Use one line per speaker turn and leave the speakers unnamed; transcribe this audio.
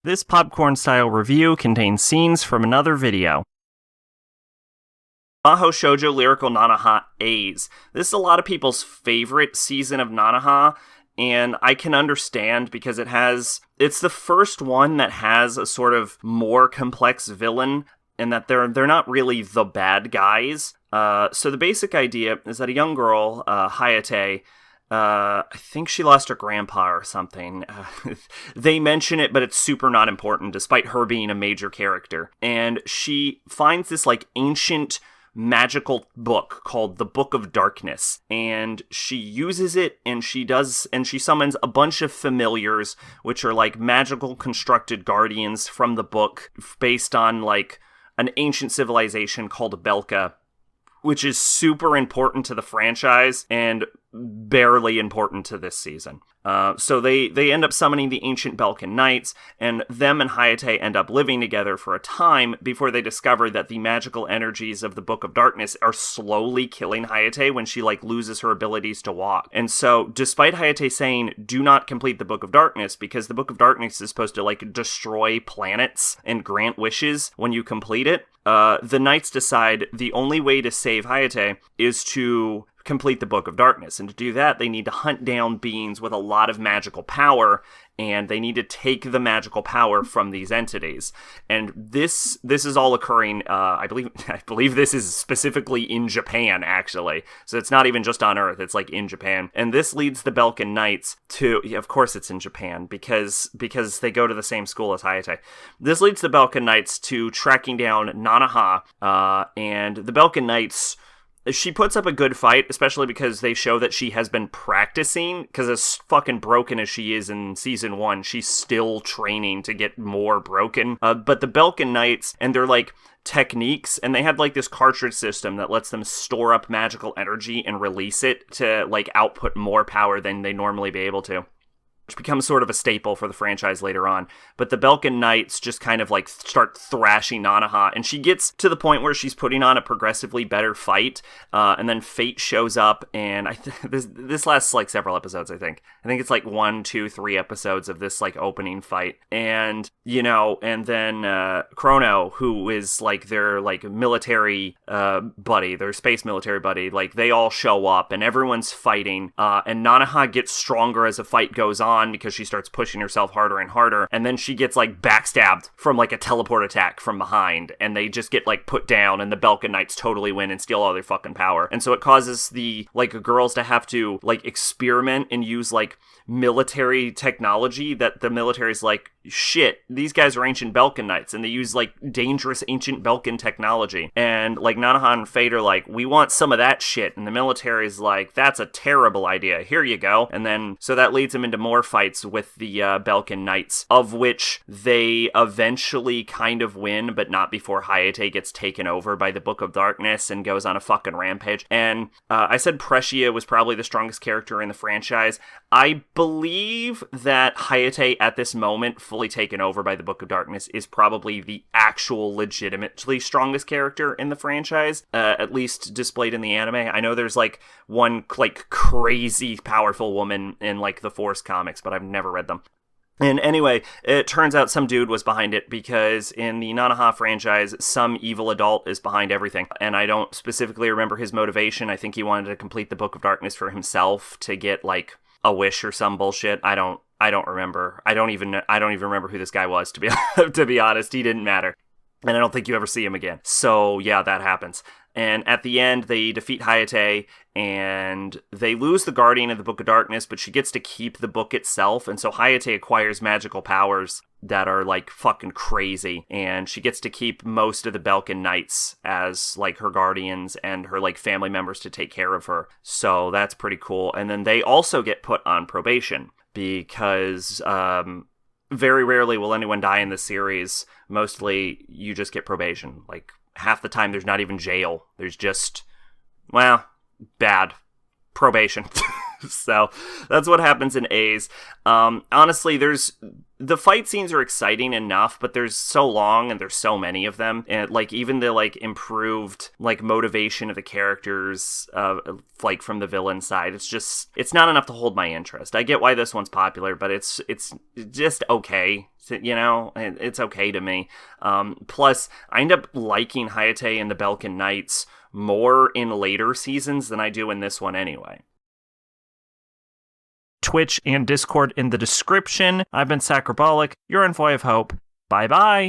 This popcorn-style review contains scenes from another video. Mahou Shoujo Lyrical Nanoha A's. This is a lot of people's favorite season of Nanoha, and I can understand because it's the first one that has a sort of more complex villain, and that they're not really the bad guys. So the basic idea is that a young girl, Hayate, I think she lost her grandpa or something. They mention it, but it's super not important, despite her being a major character. And she finds this, ancient magical book called the Book of Darkness. And she uses it, and she summons a bunch of familiars, which are, magical constructed guardians from the book, based on, an ancient civilization called Belka, which is super important to the franchise and barely important to this season. So they end up summoning the ancient Belkan Knights, and them and Hayate end up living together for a time before they discover that the magical energies of the Book of Darkness are slowly killing Hayate when she, loses her abilities to walk. And so, despite Hayate saying, do not complete the Book of Darkness, because the Book of Darkness is supposed to, destroy planets and grant wishes when you complete it, the Knights decide the only way to save Hayate is to complete the Book of Darkness. And to do that, they need to hunt down beings with a lot of magical power, and they need to take the magical power from these entities. And this is all occurring, I believe this is specifically in Japan, actually. So it's not even just on Earth, it's in Japan. And this leads the Belkan Knights to, of course it's in Japan, because they go to the same school as Hayate. This leads the Belkan Knights to tracking down Nanoha, and the Belkan Knights, she puts up a good fight, especially because they show that she has been practicing, because as fucking broken as she is in Season 1, she's still training to get more broken. But the Belkan Knights and their, techniques, and they have, this cartridge system that lets them store up magical energy and release it to, output more power than they normally be able to, which becomes sort of a staple for the franchise later on. But the Belkan Knights just kind of start thrashing Nanoha, and she gets to the point where she's putting on a progressively better fight, and then Fate shows up, and this lasts several episodes, I think it's 1, 2, 3 episodes of this opening fight, and and then Chrono, who is their military buddy, their space military buddy, they all show up, and everyone's fighting, and Nanoha gets stronger as the fight goes on, because she starts pushing herself harder and harder, and then she gets backstabbed from a teleport attack from behind, and they just get put down, and the Belkan Knights totally win and steal all their fucking power. And so it causes the girls to have to experiment and use military technology that the military's shit, these guys are ancient Belkan Knights, and they use dangerous ancient Belkan technology, and Nanoha and Fate are we want some of that shit, and the military's that's a terrible idea, here you go. And then so that leads them into more fights with the Belkan Knights, of which they eventually kind of win, but not before Hayate gets taken over by the Book of Darkness and goes on a fucking rampage. And I said Preshia was probably the strongest character in the franchise. I believe that Hayate at this moment, fully taken over by the Book of Darkness, is probably the actual legitimately strongest character in the franchise, at least displayed in the anime. I know there's one crazy powerful woman in the Force comics, but I've never read them. And anyway, it turns out some dude was behind it, because in the Nanoha franchise, some evil adult is behind everything. And I don't specifically remember his motivation. I think he wanted to complete the Book of Darkness for himself to get a wish or some bullshit. I don't remember. I don't even remember who this guy was, to be honest. He didn't matter. And I don't think you ever see him again. So yeah, that happens. And at the end, they defeat Hayate, and they lose the Guardian of the Book of Darkness, but she gets to keep the book itself, and so Hayate acquires magical powers that are, fucking crazy, and she gets to keep most of the Belkan Knights as, her guardians and her, family members to take care of her. So that's pretty cool. And then they also get put on probation, because, very rarely will anyone die in this series. Mostly, you just get probation. Half the time, there's not even jail. There's just, bad probation. So that's what happens in A's. Honestly, the fight scenes are exciting enough, but there's so long and there's so many of them, and like even the like improved like motivation of the characters, like from the villain side, it's not enough to hold my interest. I get why this one's popular, but it's just okay. It's okay to me. Plus, I end up liking Hayate and the Belkin Knights more in later seasons than I do in this one anyway. Twitch and Discord in the description. I've been Sacrobolic, your envoy of hope. Bye-bye.